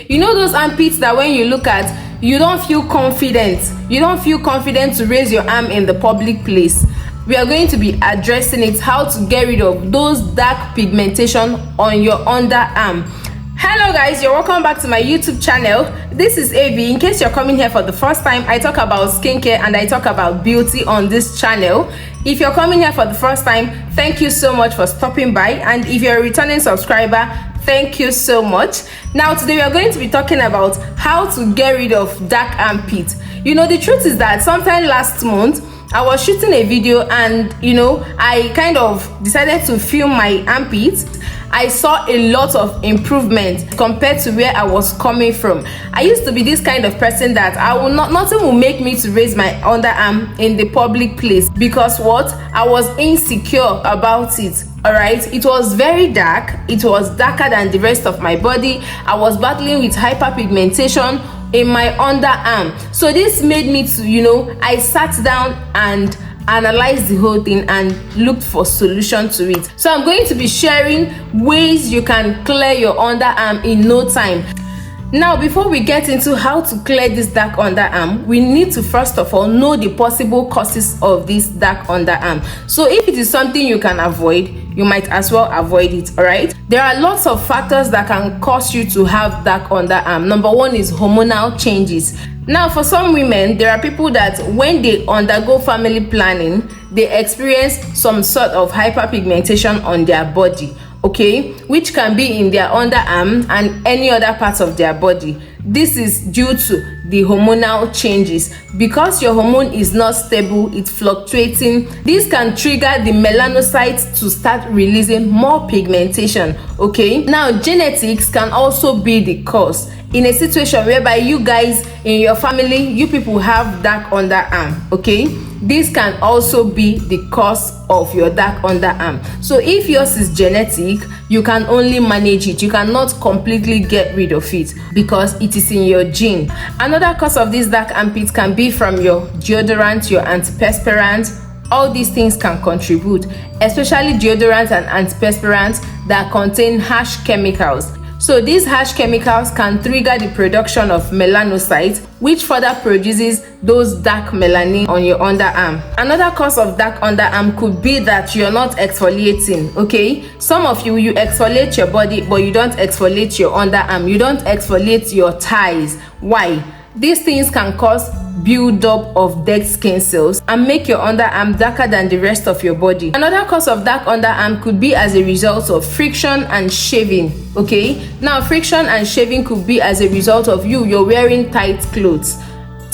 You know those armpits that when you look at, you don't feel confident. You don't feel confident to raise your arm in the public place. We are going to be addressing it, how to get rid of those dark pigmentation on your underarm. Hello guys, you're welcome back to my YouTube channel. This is AB. In case you're coming here for the first time, I talk about skincare and I talk about beauty on this channel. If you're coming here for the first time, thank you so much for stopping by, and if you're a returning subscriber, thank you so much. Now today we are going to be talking about how to get rid of dark armpit. You know, the truth is that sometime last month I was shooting a video and I kind of decided to film my armpit. I saw a lot of improvement compared to where I was coming from. I used to be this kind of person that nothing will make me to raise my underarm in the public place, because what? I was insecure about it. All right, it was very dark. It was darker than the rest of my body. I was battling with hyperpigmentation in my underarm. So this made me to I sat down and analyzed the whole thing and looked for solution to it. So I'm going to be sharing ways you can clear your underarm in no time. Now, before we get into how to clear this dark underarm, we need to first of all know the possible causes of this dark underarm. So if it is something you can avoid, you might as well avoid it. All right, there are lots of factors that can cause you to have dark underarm. Number one is hormonal changes. Now, for some women, there are people that when they undergo family planning, they experience some sort of hyperpigmentation on their body, okay, which can be in their underarm and any other part of their body. This is due to the hormonal changes. Because your hormone is not stable, it's fluctuating, this can trigger the melanocytes to start releasing more pigmentation. Okay, now genetics can also be the cause. In a situation whereby you guys in your family, you people have dark underarm, okay, this can also be the cause of your dark underarm. So if yours is genetic, you can only manage it. You cannot completely get rid of it because it is in your gene. Another cause of this dark armpit can be from your deodorant, your antiperspirant. All these things can contribute, especially deodorants and antiperspirants that contain harsh chemicals. So these harsh chemicals can trigger the production of melanocytes, which further produces those dark melanin on your underarm. Another cause of dark underarm could be that you're not exfoliating, okay? Some of you exfoliate your body, but you don't exfoliate your underarm. You don't exfoliate your thighs. Why? These things can cause build-up of dead skin cells and make your underarm darker than the rest of your body. Another cause of dark underarm could be as a result of friction and shaving, okay? Now, friction and shaving could be as a result of you're wearing tight clothes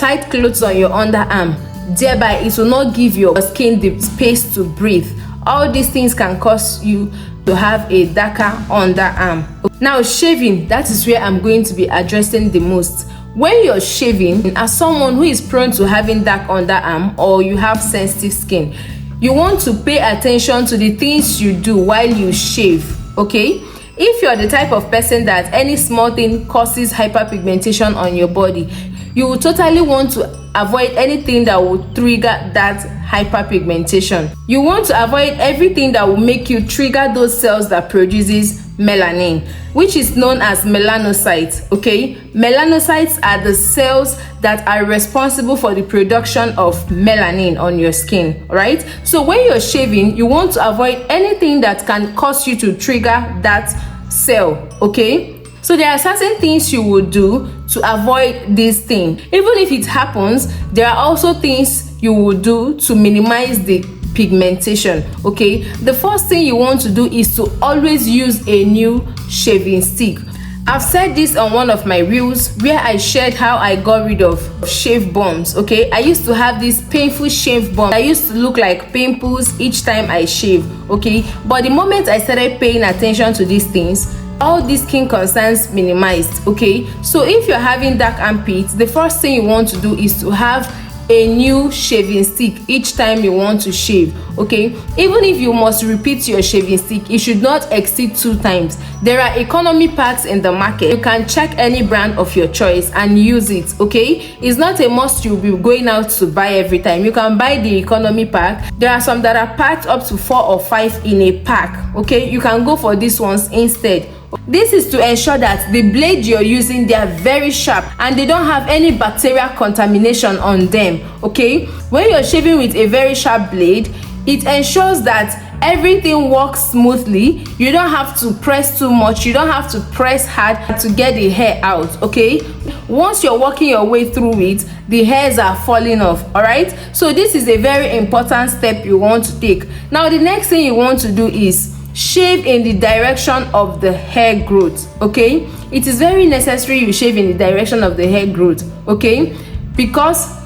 on your underarm. Thereby, it will not give your skin the space to breathe. All these things can cause you to have a darker underarm. Now, shaving, that is where I'm going to be addressing the most. When you're shaving, as someone who is prone to having dark underarm or you have sensitive skin, you want to pay attention to the things you do while you shave, okay? If you're the type of person that any small thing causes hyperpigmentation on your body, you will totally want to avoid anything that will trigger that hyperpigmentation. You want to avoid everything that will make you trigger those cells that produces melanin, which is known as melanocytes, okay? Melanocytes are the cells that are responsible for the production of melanin on your skin, right? So when you're shaving, you want to avoid anything that can cause you to trigger that cell, okay? So there are certain things you will do to avoid this thing. Even if it happens, there are also things you will do to minimize the pigmentation, okay? The first thing you want to do is to always use a new shaving stick. I've said this on one of my reels where I shared how I got rid of shave bumps, okay? I used to have this painful shave bump. I used to look like pimples each time I shave, okay? But the moment I started paying attention to these things, all these skin concerns minimized, okay? So if you're having dark armpits, the first thing you want to do is to have a new shaving stick each time you want to shave, okay? Even if you must repeat your shaving stick, it should not exceed 2 times. There are economy packs in the market. You can check any brand of your choice and use it, okay? It's not a must you'll be going out to buy every time. You can buy the economy pack. There are some that are packed up to 4 or 5 in a pack, okay? You can go for these ones instead, This is to ensure that the blade you're using, they are very sharp and they don't have any bacterial contamination on them. Okay, when you're shaving with a very sharp blade, it ensures that everything works smoothly. You don't have to press too much, you don't have to press hard to get the hair out. Okay, once you're working your way through it, the hairs are falling off. All right, so this is a very important step you want to take. Now the next thing you want to do is shave in the direction of the hair growth. Okay, it is very necessary you shave in the direction of the hair growth. Okay, because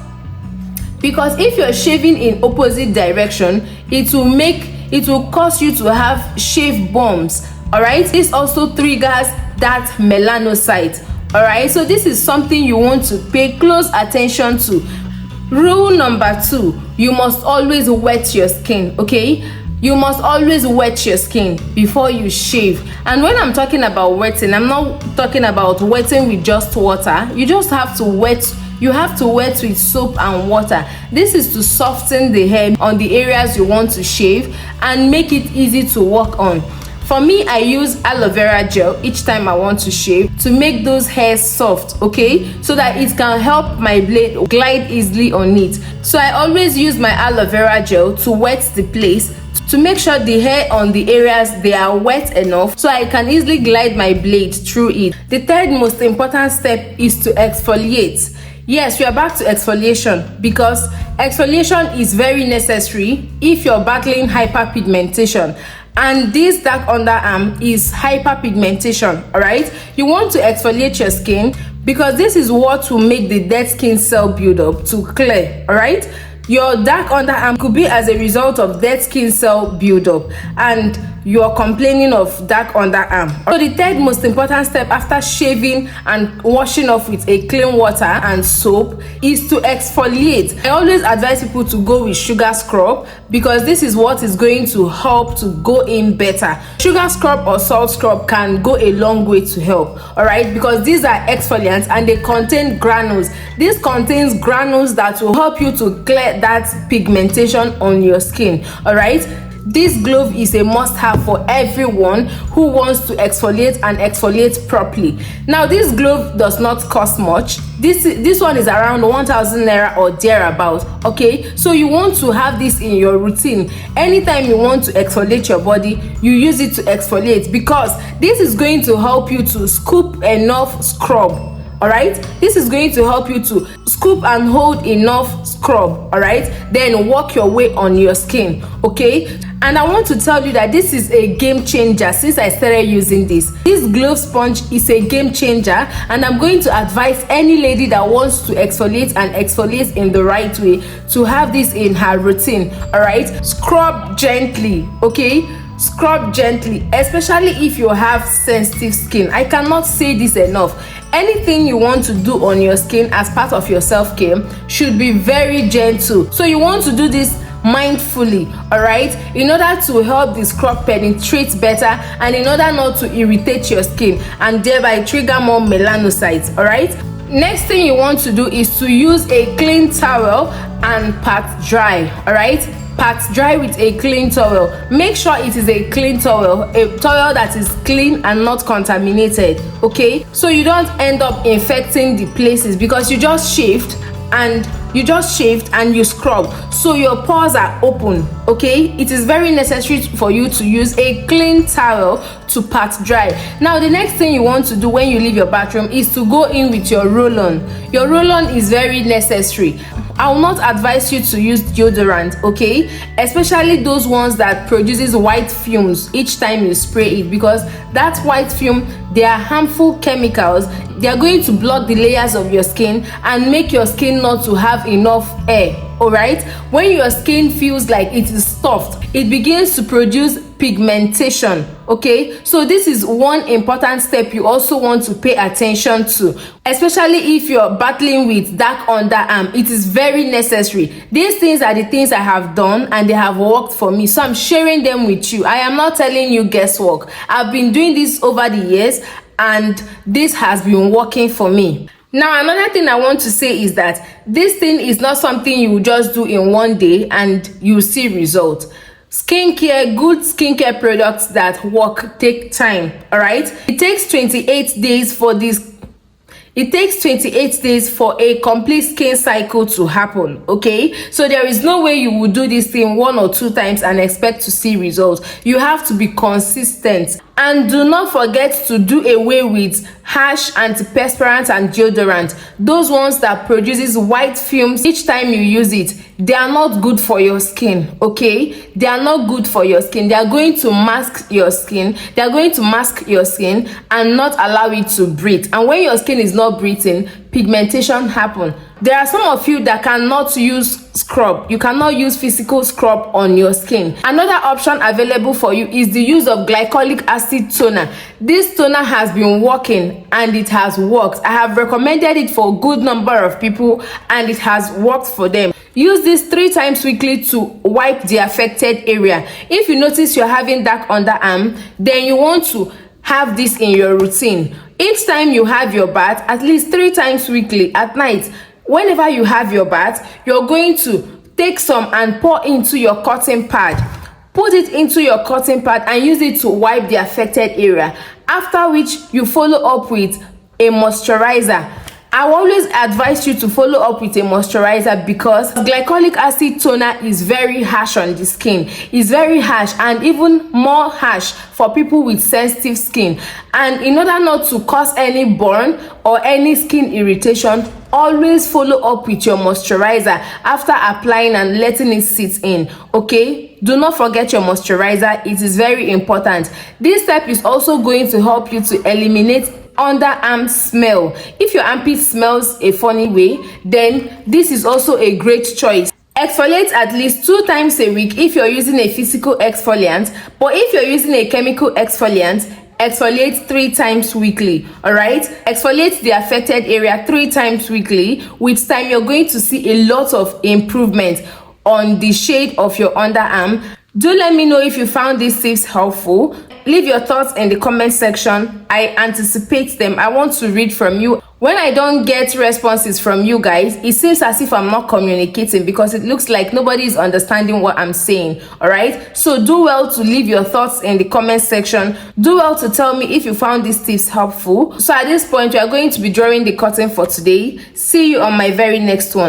if you're shaving in opposite direction, it will cause you to have shave bumps. All right, this also triggers that melanocyte. All right, so this is something you want to pay close attention to. Rule number 2, you must always wet your skin. Okay, you must always wet your skin before you shave. And when I'm talking about wetting, I'm not talking about wetting with just water. You just have to wet. You have to wet with soap and water. This is to soften the hair on the areas you want to shave and make it easy to work on. For me, I use aloe vera gel each time I want to shave to make those hairs soft, okay, so that it can help my blade glide easily on it. So I always use my aloe vera gel to wet the place to make sure the hair on the areas they are wet enough so I can easily glide my blade through it. The third most important step is to exfoliate. Yes, we are back to exfoliation because exfoliation is very necessary if you're battling hyperpigmentation. And this dark underarm is hyperpigmentation. All right, you want to exfoliate your skin because this is what will make the dead skin cell build up to clear. All right, your dark underarm could be as a result of dead skin cell buildup and you're complaining of dark underarm. So the third most important step after shaving and washing off with a clean water and soap is to exfoliate. I always advise people to go with sugar scrub because this is what is going to help to go in better. Sugar scrub or salt scrub can go a long way to help. All right, because these are exfoliants and they contain granules. This contains granules that will help you to clear that pigmentation on your skin. All right, this glove is a must-have for everyone who wants to exfoliate and exfoliate properly. Now this glove does not cost much. This one is around 1,000 naira or thereabout. Okay, so you want to have this in your routine. Anytime you want to exfoliate your body, you use it to exfoliate because this is going to help you to scoop enough scrub. All right, this is going to help you to scoop and hold enough scrub. All right, then work your way on your skin. Okay, and I want to tell you that this is a game changer. Since I started using this glove sponge is a game changer, and I'm going to advise any lady that wants to exfoliate and exfoliate in the right way to have this in her routine. All right, scrub gently. Okay, scrub gently, especially if you have sensitive skin. I cannot say this enough. Anything you want to do on your skin as part of your self-care should be very gentle. So you want to do this mindfully, all right, in order to help the scrub penetrate better and in order not to irritate your skin and thereby trigger more melanocytes. All right, next thing you want to do is to use a clean towel and pat dry. All right, pat dry with a clean towel. Make sure it is a clean towel, a towel that is clean and not contaminated. Okay, so you don't end up infecting the places because you just shaved and you scrub, so your pores are open. Okay, it is very necessary for you to use a clean towel to pat dry. Now the next thing you want to do when you leave your bathroom is to go in with your roll-on. Your roll-on is very necessary. I will not advise you to use deodorant, okay, especially those ones that produces white fumes each time you spray it, because that white fume, they are harmful chemicals. They are going to block the layers of your skin and make your skin not to have enough air. All right, when your skin feels like it is stuffed, it begins to produce pigmentation. Okay, so this is one important step you also want to pay attention to, especially if you're battling with dark underarm. It is very necessary. These things are the things I have done and they have worked for me, so I'm sharing them with you. I am not telling you guesswork. I've been doing this over the years and this has been working for me. Now another thing I want to say is that this thing is not something you just do in one day and you see results. Good skincare products that work take time. All right, it takes 28 days for this. It takes 28 days for a complete skin cycle to happen. Okay, so there is no way you will do this thing 1 or 2 times and expect to see results. You have to be consistent. And do not forget to do away with harsh antiperspirant and deodorant, those ones that produces white fumes each time you use it. They are not good for your skin. Okay, they are not good for your skin. They are going to mask your skin. They are going to mask your skin and not allow it to breathe. And when your skin is not breathing, pigmentation happen. There are some of you that cannot use scrub. You cannot use physical scrub on your skin. Another option available for you is the use of glycolic acid toner. This toner has been working and it has worked. I have recommended it for a good number of people and it has worked for them. Use this 3 times weekly to wipe the affected area. If you notice you're having dark underarm, then you want to have this in your routine. Each time you have your bath, at least 3 times weekly at night, whenever you have your bath, you're going to take some and pour into your cotton pad. Put it into your cotton pad and use it to wipe the affected area. After which you follow up with a moisturizer. I always advise you to follow up with a moisturizer because glycolic acid toner is very harsh on the skin. It's very harsh and even more harsh for people with sensitive skin. And in order not to cause any burn or any skin irritation, always follow up with your moisturizer after applying and letting it sit in. Okay, do not forget your moisturizer. It is very important. This step is also going to help you to eliminate underarm smell. If your armpit smells a funny way, then this is also a great choice. Exfoliate at least 2 times a week if you're using a physical exfoliant, but if you're using a chemical exfoliant, exfoliate 3 times weekly. All right, exfoliate the affected area 3 times weekly. With time, you're going to see a lot of improvement on the shade of your underarm. Do let me know if you found these tips helpful. Leave your thoughts in the comment section. I anticipate them. I want to read from you. When I don't get responses from you guys, it seems as if I'm not communicating because it looks like nobody is understanding what I'm saying. All right, so do well to leave your thoughts in the comment section. Do well to tell me if you found these tips helpful. So at this point, we are going to be drawing the curtain for today. See you on my very next one.